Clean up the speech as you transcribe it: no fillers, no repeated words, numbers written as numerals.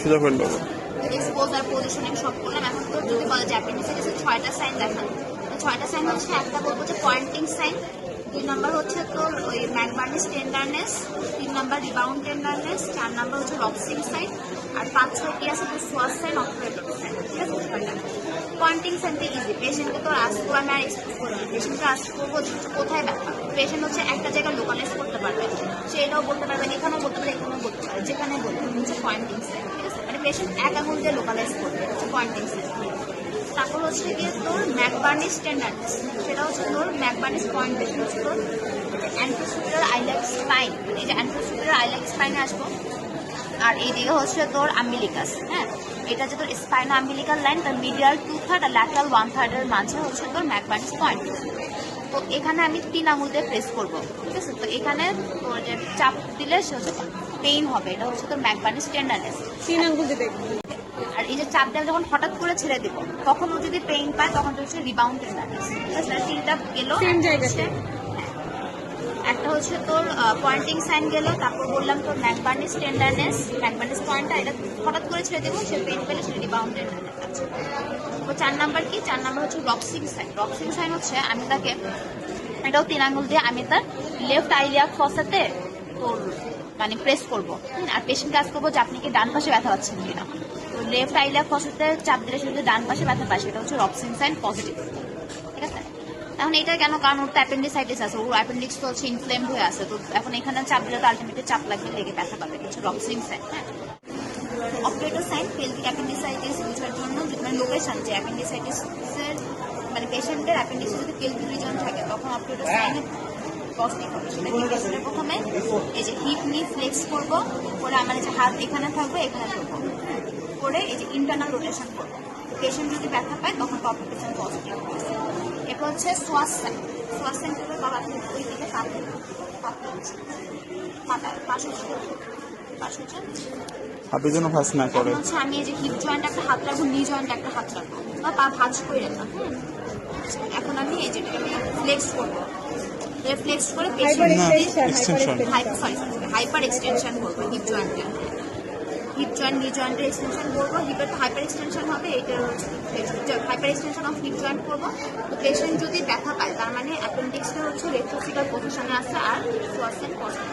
সোজা করে নেবো। এক্সপোজ আর পজিশনিং সব করলাম। এখন তো যদি বলা যায় অ্যাপেন্ডিসাইটিসের 6টা সাইন দেখান। 6টা সাইন হচ্ছে, একটা বলবো যে পয়েন্টিং সাইন, 2 নাম্বার হচ্ছে তোর ওই McBurney's tenderness, 3 number rebound tenderness, 4 number হচ্ছে রক্সিং সাইন, আর 5-6টি আছে তোর সোয়াস সাইন, অপারেটিভ সাইন। ঠিক আছে? পয়েন্টিং সাইনটা ইজি, পেশেন্টকে তো আসবো আমি আর এক্সপোজ করবো না, পেশেন্টকে আস করবো কোথায় ব্যথা। পেশেন্ট হচ্ছে একটা জায়গায় লোকালাইজ করতে পারবে, সে এটাও বলতে পারবে, এখানেও বলতে পারবে, এখানেও বলতে পারবে, যেখানে বলতে হচ্ছে পয়েন্টিং সাইন। ঠিক আছে? মানে পেশেন্ট এক আঙুল দিয়ে লোকালাইজ করবে, হচ্ছে পয়েন্টিং সাইন। তারপর হচ্ছে গিয়ে তোর ম্যাকবার্নিস টেন্ডারনেস, সেটা হচ্ছে তোর ম্যাকবার্নিস পয়েন্ট বেশি হচ্ছে তোর অ্যান্ট্রোসুপিরিয়র আইল্যাক স্পাইন, এই যে অ্যান্ট্রোসুপিরিয়র আইল্যাক স্পাইনে আসবো। আর এইদিকে হচ্ছে তোর আম্বিলিকাস। হ্যাঁ, এটা যে তোর স্পাইনো আম্বিলিকাল লাইন, তার মিডিয়াল 2/3 আর ল্যাটারাল 1/3 মাঝে হচ্ছে তোর ম্যাকবার্নিস পয়েন্ট। তো এখানে আমি 3 আঙুল দিয়ে প্রেস করবো। ঠিক আছে? তো এখানে তোর যে চাপ দিলে সে হচ্ছে পেইন হবে, এটা হচ্ছে তোর ম্যাকবার্নিস টেন্ডারনেস। 3 আঙ্গুল দিয়ে দেখবো। আর এই যে চাপ দেওয়া যখন হঠাৎ করে ছেড়ে দিব, তখন ও যদি পেইন পায় তখন হচ্ছে রিবাউন্ড টেন্ডারনেস। ঠিক আছে? তিনটা গেল সেম জায়গাতে। একটা হচ্ছে তোর পয়েন্টিং সাইন গেল, তারপর বললাম তোর ম্যাকবার্নিস টেন্ডারনেস, ম্যাকবার্নিস পয়েন্টটা এটা হঠাৎ করে ছেড়ে দেবো, সে পেইন পেলে সে রিবাউন্ড টেন্ডারনেস আছে। তো 4 নাম্বার কি? 4 নাম্বার হচ্ছে রক্সিং সাইন। রক্সিং সাইন হচ্ছে আমি তাকে, এটাও 3 আঙুল দিয়ে আমি তার লেফট আইলিয়াক ফসাতে তোর মানে প্রেস করবো। আর পেশেন্টকে আজ করবো যে আপনি কি ডান পাশে ব্যথা পাচ্ছেন কিনা। তো লেফট আইলিয়াক ফসাতে চাপ দিলে সে যদি ডান পাশে ব্যথা পায়, সেটা হচ্ছে রক্সিং সাইন পজিটিভ। ঠিক আছে? এখন এটা কেন? কারণ ওর তো অ্যাপেন্ডিসাইটিস আছে, ওর অ্যাপেন্ডিক্স তো হচ্ছে ইনফ্লেমড হয়ে আছে, তো এখন এখানে চাপ দিলে তো আলটিমেটলি চাপ লাগবে, লেগে ব্যথা পাবে, হচ্ছে রক্সিং সাইন। হ্যাঁ, অপারেটর সাইন পেলভিক অ্যাপেন্ডিসাইটিস বোঝার জন্য, মানে লোকেশন যে অ্যাপেন্ডিসাইটিসের মানে পেশেন্টের অ্যাপেন্ডিক্সে যদি পেলভিক রিজন থাকে, তখন অপারেটর সাইনে পজিটিভ হবে। সেটা কি? পেশেন্টের প্রথমে এই যে হিপ নি ফ্লেক্স করবো, করে আমার এই যে হাত এখানে থাকবে, এখানে থাকবো, করে এই যে ইন্টারনাল রোটেশন করবো। পেশেন্ট যদি ব্যথা পায় তখন অপারেটর সাইন পজিটিভ হবে। এরপর হচ্ছে সোয়াস সাইন। সোয়াস সাইন করবে বাবা, আপনি ওই দিকে হাতের জন্য ভাঁজ না করে। হচ্ছে আমি এই যে হিপ জয়েন্ট একটা হাত রাখবো, নি জয়েন্ট একটা হাত রাখবো, বা পা ভাঁজ করে রাখলাম। এখন আমি এই যে ফ্লেক্স করবো, ফ্লেক্স করে হাইপার এক্সটেনশন করবো হিপ জয়েন্টের, হিপ জয়েন্ট নি জয়েন্টের এক্সটেনশন করবো, হিপের হাইপার এক্সটেনশন হবে, এইটার hyper extension of hip joint করবো। তো পেশেন্ট যদি ব্যথা পায়, তার মানে অ্যাপেন্ডিক্সটা হচ্ছে রেট্রোসিডাল পজিশনে আছে, আর সোয়াস সাইন পজিটিভ।